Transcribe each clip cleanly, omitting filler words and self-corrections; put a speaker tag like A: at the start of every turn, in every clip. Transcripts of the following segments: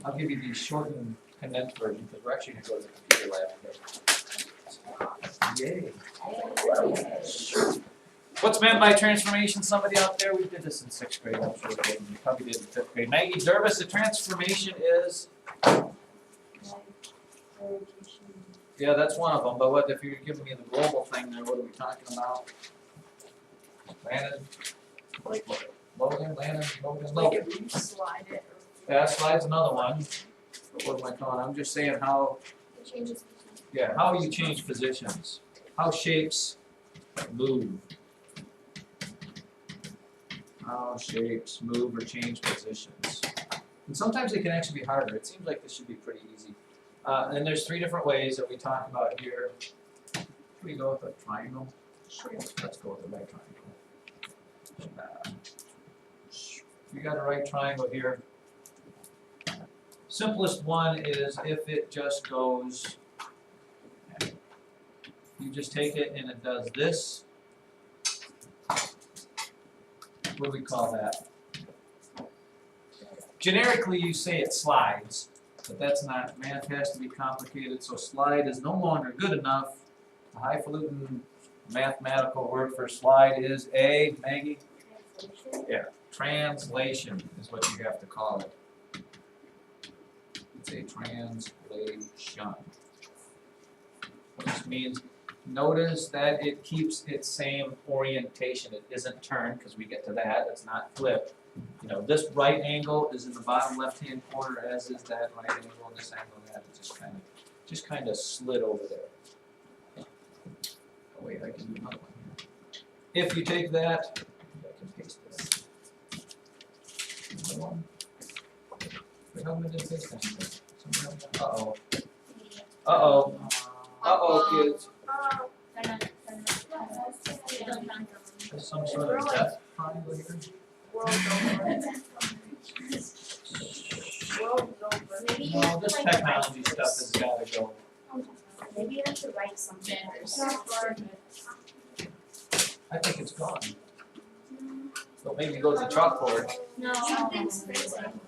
A: I'll give you the shortened condensed version because we're actually going to go to the computer lab today. Yay. What's meant by transformation? Somebody out there, we did this in 6th grade, I'm sure we did. We probably did in 5th grade. Maggie Dervis, a transformation is? Yeah, that's one of them, but what if you're giving me the global thing there, what are we talking about? Landon? Logan, Logan.
B: Slide it.
A: Yeah, slide's another one. But what am I calling? I'm just saying how,
B: It changes.
A: yeah, how you change positions. How shapes move. How shapes move or change positions. And sometimes it can actually be harder. It seems like this should be pretty easy. And there's 3 different ways that we talk about here. Should we go with a triangle?
B: Sure.
A: Let's go with the right triangle. You got a right triangle here. Simplest one is if it just goes, you just take it and it does this. What do we call that? Generically, you say it slides, but that's not, math has to be complicated, so slide is no longer good enough. The highfalutin mathematical word for slide is a, Maggie? Yeah, translation is what you have to call it. It's a translation. Which means, notice that it keeps its same orientation. It isn't turned, because we get to that, it's not flipped. You know, this right angle is in the bottom left-hand corner, as is that right angle, this angle, that. It's just kind of slid over there. Oh wait, I can do another one here. If you take that, I can paste this. Another one. Wait, how am I gonna paste that? Uh-oh. Uh-oh. Uh-oh, kids. There's some sort of death triangle here. No, this technology stuff has gotta go.
B: Maybe you have to write something.
A: I think it's gone. So maybe go to the chalkboard.
B: No. Something's printing.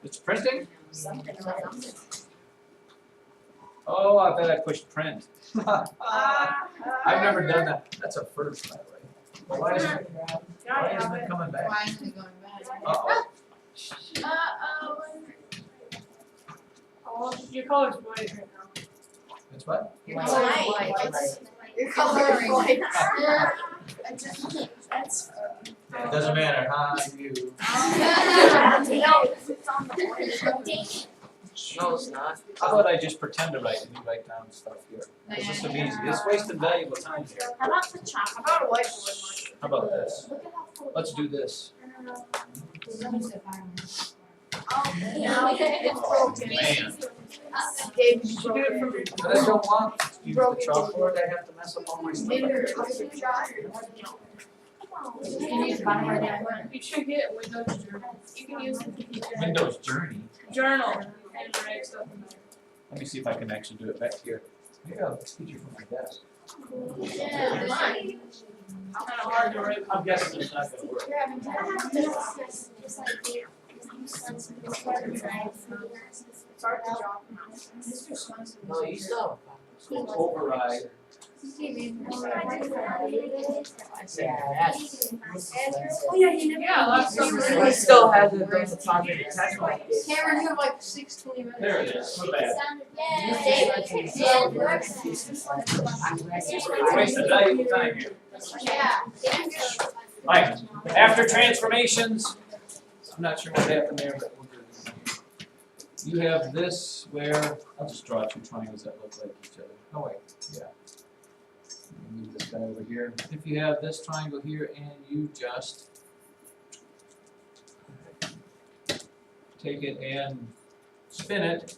A: It's printing?
B: Something like that.
A: Oh, I bet I pushed print. I've never done that. That's a first, by the way. Why isn't it coming back?
C: Why isn't it going back?
A: Uh-oh.
D: Oh, your color's white right now.
A: It's what?
C: Your
B: White.
C: color is
B: White.
C: white. Your color is white.
B: That's.
A: It doesn't matter, huh? You.
B: No, it's on the orange.
E: No, it's not.
A: How about I just pretend to write and you write down stuff here? This is so easy. It's wasting valuable time here.
B: How about the chalk?
C: How about a whiteboard?
A: How about this?
B: Look at how full.
A: Let's do this.
B: Oh,
C: No, it's broken.
A: Man.
C: David
D: You do it for me.
A: But I don't want to use the chalkboard. I have to mess up all my stuff.
D: You should get Windows Journal. You can use
A: Windows Journey.
D: Journal and write stuff in there.
A: Let me see if I can actually do it back here. Maybe I'll teach you from my desk.
B: Yeah.
D: Kind of hard to write.
A: I'm guessing it's not gonna work.
B: It's hard to draw.
E: No, you still.
A: Override.
E: Yes.
B: Oh yeah, you never.
D: Yeah, lots of.
E: We still have the those project attachment.
C: Cameron, you have like 6-20 minutes.
A: There it is. We're back. Wasting valuable time here.
B: Yeah.
A: Right. After transformations, I'm not sure what happened there, but we'll do it. You have this where, I'll just draw 2 triangles that look like each other. Oh wait, yeah. Move this guy over here. If you have this triangle here and you just take it and spin it,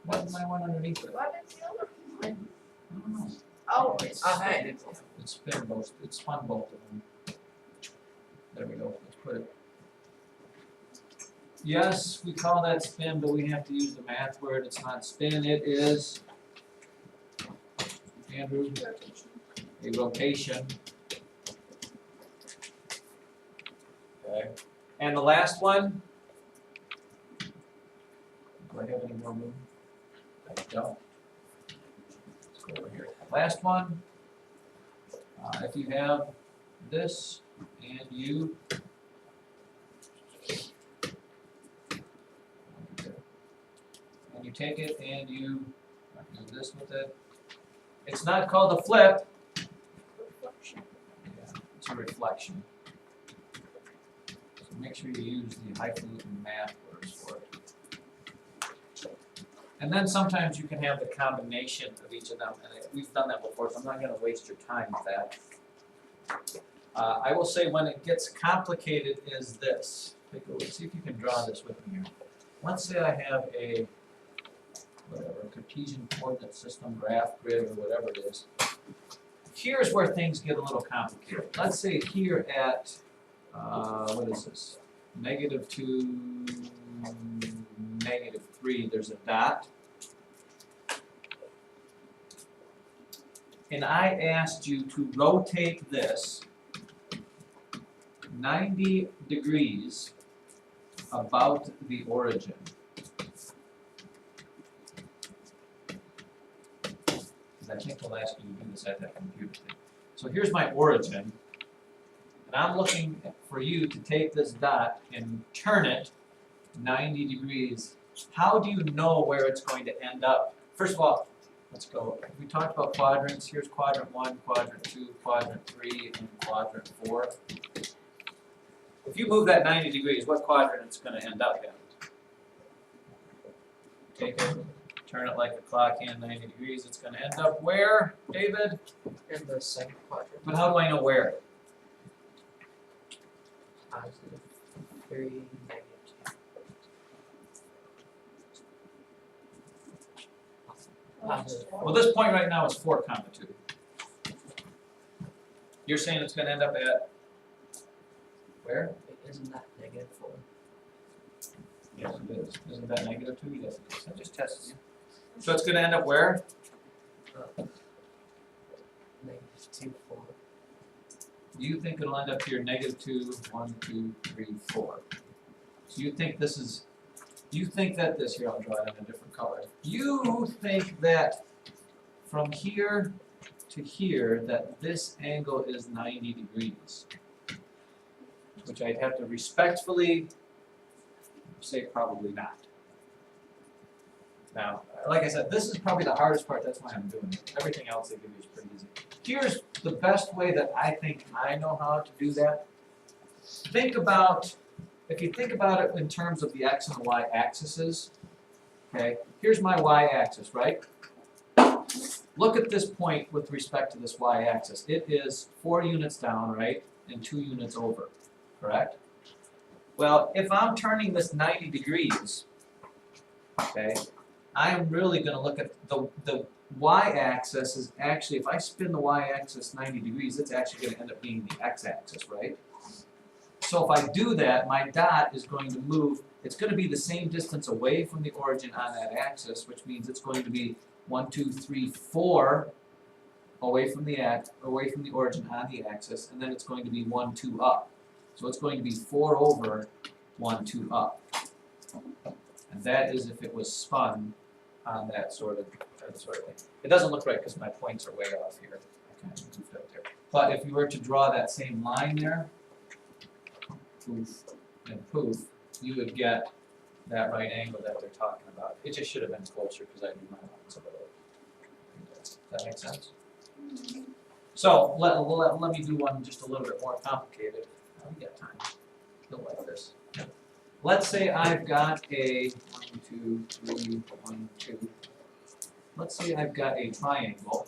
A: what am I want underneath it?
C: What is the other one?
A: I don't know.
C: Oh, it's.
E: Hey.
A: It's spin both, it's spun both of them. There we go, let's put it. Yes, we call that spin, but we have to use the math word. It's not spin, it is, Andrew, a rotation. Okay. And the last one, have any more room? I don't. Let's go over here. Last one. If you have this and you take it and you do this with it. It's not called a flip. Yeah, it's a reflection. So make sure you use the highfalutin math words for it. And then sometimes you can have the combination of each of them. And we've done that before, so I'm not going to waste your time with that. I will say when it gets complicated is this. Take a look, see if you can draw this with me here. Let's say I have a Cartesian coordinate system, graph, grid, or whatever it is. Here's where things get a little complicated. Let's say here at, what is this? -2, -3, there's a dot. And I asked you to rotate this 90 degrees about the origin. I think they'll ask you to do this at that computer thing. So here's my origin, and I'm looking for you to take this dot and turn it 90 degrees. How do you know where it's going to end up? First of all, let's go. We talked about quadrants. Here's quadrant 1, quadrant 2, quadrant 3, and quadrant 4. If you move that 90 degrees, what quadrant it's going to end up in? Take it. Turn it like a clock in 90 degrees, it's going to end up where, David?
E: In the second quadrant.
A: But how do I know where?
E: Positive 3, -2. Positive.
A: Well, this point right now is 4, 2. You're saying it's going to end up at where?
E: Isn't that -4?
A: Yes, it is. Isn't that -2? Yes, it is. I just tested you. So it's going to end up where?
E: -2, 4.
A: Do you think it'll end up here -2, 1, 2, 3, 4? So you think this is, you think that this, here I'll draw it in a different color. You think that from here to here that this angle is 90 degrees. Which I'd have to respectfully say probably not. Now, like I said, this is probably the hardest part, that's why I'm doing it. Everything else they give you is pretty easy. Here's the best way that I think I know how to do that. Think about, if you think about it in terms of the x and the y axes, okay, here's my y-axis, right? Look at this point with respect to this y-axis. It is 4 units down, right, and 2 units over, correct? Well, if I'm turning this 90 degrees, okay, I am really going to look at the y-axis is actually, if I spin the y-axis 90 degrees, it's actually going to end up being the x-axis, right? So if I do that, my dot is going to move, it's going to be the same distance away from the origin on that axis, which means it's going to be 1, 2, 3, 4 away from the origin on the axis, and then it's going to be 1, 2 up. So it's going to be 4 over 1, 2 up. And that is if it was spun on that sort of thing. It doesn't look right because my points are way off here. I kind of goofed up there. But if you were to draw that same line there, poof and poof, you would get that right angle that they're talking about. It just should have been closer because I drew my lines a little. Does that make sense? So let me do one just a little bit more complicated. We got time. You'll like this. Let's say I've got a 1, 2, 3, 1, 2. Let's say I've got a triangle.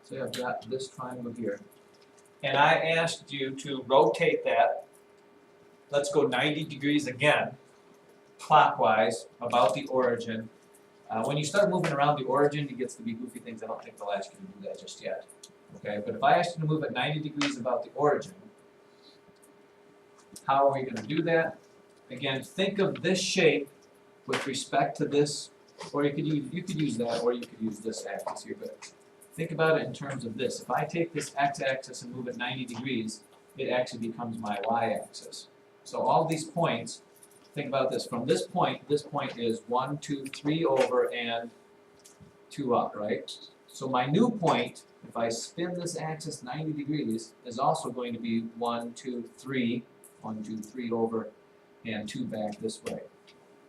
A: Say I've got this triangle here. And I asked you to rotate that. Let's go 90 degrees again, clockwise, about the origin. When you start moving around the origin, it gets to be goofy things. I don't think they'll ask you to do that just yet. Okay, but if I ask you to move at 90 degrees about the origin, how are we going to do that? Again, think of this shape with respect to this, or you could use that, or you could use this axis here. But think about it in terms of this. If I take this x-axis and move it 90 degrees, it actually becomes my y-axis. So all these points, think about this. From this point is 1, 2, 3 over and 2 up, right? So my new point, if I spin this axis 90 degrees, is also going to be 1, 2, 3, 1, 2, 3 over and 2 back this way.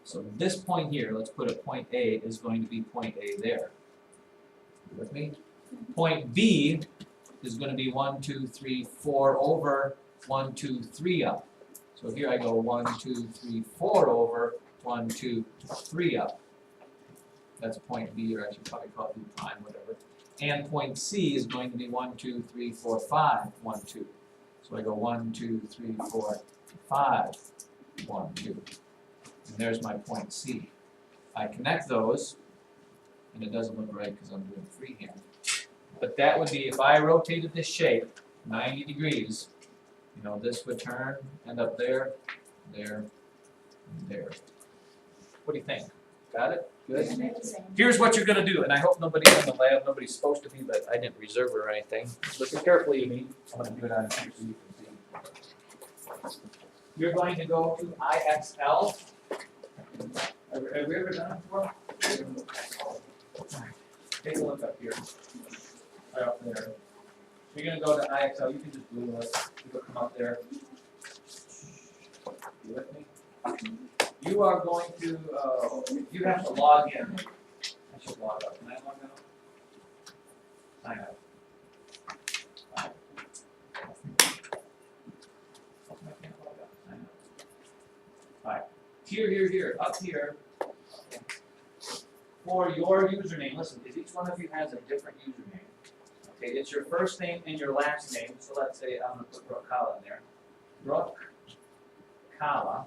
A: So this point here, let's put it point A, is going to be point A there. You with me? Point B is going to be 1, 2, 3, 4 over 1, 2, 3 up. So here I go 1, 2, 3, 4 over 1, 2, 3 up. That's point B, or I should probably call it B prime, whatever. And point C is going to be 1, 2, 3, 4, 5, 1, 2. So I go 1, 2, 3, 4, 5, 1, 2. And there's my point C. I connect those, and it doesn't look right because I'm doing freehand. But that would be, if I rotated this shape 90 degrees, you know, this would turn, end up there, there, and there. What do you think? Got it? Good? Here's what you're going to do, and I hope nobody's in the lab, nobody's supposed to be, but I didn't reserve her or anything. Listen carefully to me. I'm going to do it on here so you can see. You're going to go to IXL. Have we ever done it before? Take a look up here. Right up there. You're going to go to IXL. You can just Google it. It'll come up there. You with me? You are going to, you have to log in. I should log up. Can I log out? Sign up. I can't log out. Sign up. Alright. Here, up here. For your username, listen, because each one of you has a different username. Okay, it's your first name and your last name. So let's say I'm going to put Brooke Kala in there. Brooke Kala.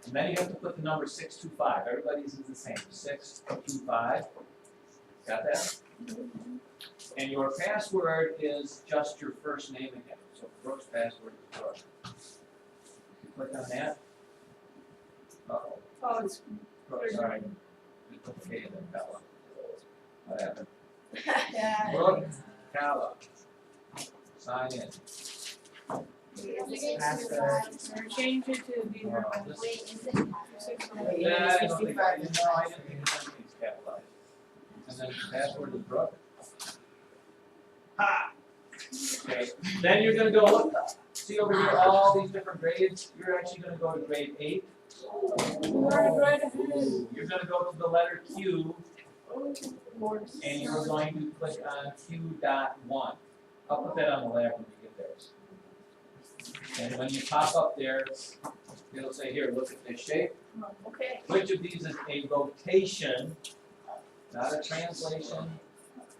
A: And then you have to put the number 625. Everybody's is the same. 625. Got that? And your password is just your first name again. So Brooke's password is Brooke. You click on that. Uh-oh.
D: Oh, it's
A: Brooke, sorry. You put the K in there, Kala. What happened?
C: Yeah.
A: Brooke Kala. Sign in.
D: change it to be her.
A: This-
B: Wait, is it?
A: Yeah, I don't think, I didn't think anything's capitalized. And then the password is Brooke. Ha! Okay, then you're gonna go, look, see over here, all these different grades, you're actually gonna go to grade 8. You're gonna go to the letter Q, and you're going to click on Q.1. I'll put that on the lab when we get there. And when you pop up there, it'll say, here, look at this shape.
C: Okay.
A: Which of these is a rotation, not a translation,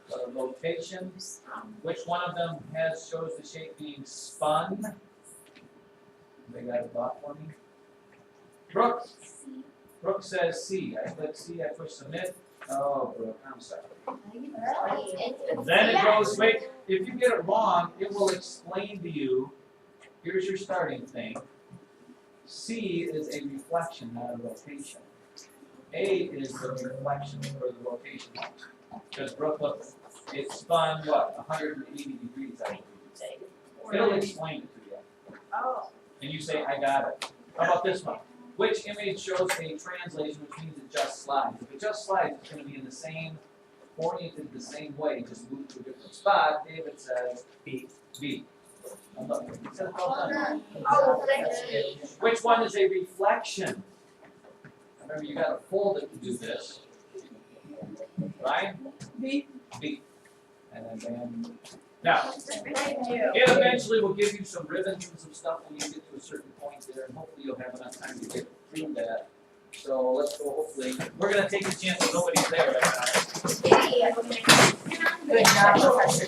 A: but a rotation? Which one of them shows the shape being spun? They got a block for me? Brooke says C. I click C, I push submit. Oh, Brooke, I'm sorry. Then it goes, wait, if you get it wrong, it will explain to you, here's your starting thing. C is a reflection, not a rotation. A is the reflection or the rotation. Because Brooke, look, it spun what, 180 degrees, I believe. It'll explain it to you.
C: Oh.
A: And you say, I got it. How about this one? Which image shows a translation, which means it just slides? If it just slides, it's going to be in the same, oriented the same way, just move to a different spot. David says B. B. I'm looking. It says well done.
C: Oh, thanks.
A: Which one is a reflection? Remember, you got to fold it to do this. Right?
D: B.
A: B. And then bam. Now,
C: Thank you.
A: it eventually will give you some ribbons and some stuff when you get to a certain point there, and hopefully you'll have enough time to get through that. So let's go, hopefully, we're going to take a chance that nobody's there right now.
B: Good job, Professor.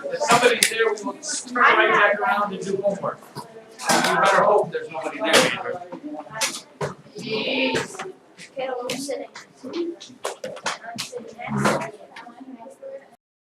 A: If somebody's there, we will turn right back around and do homework. You better hope there's nobody there.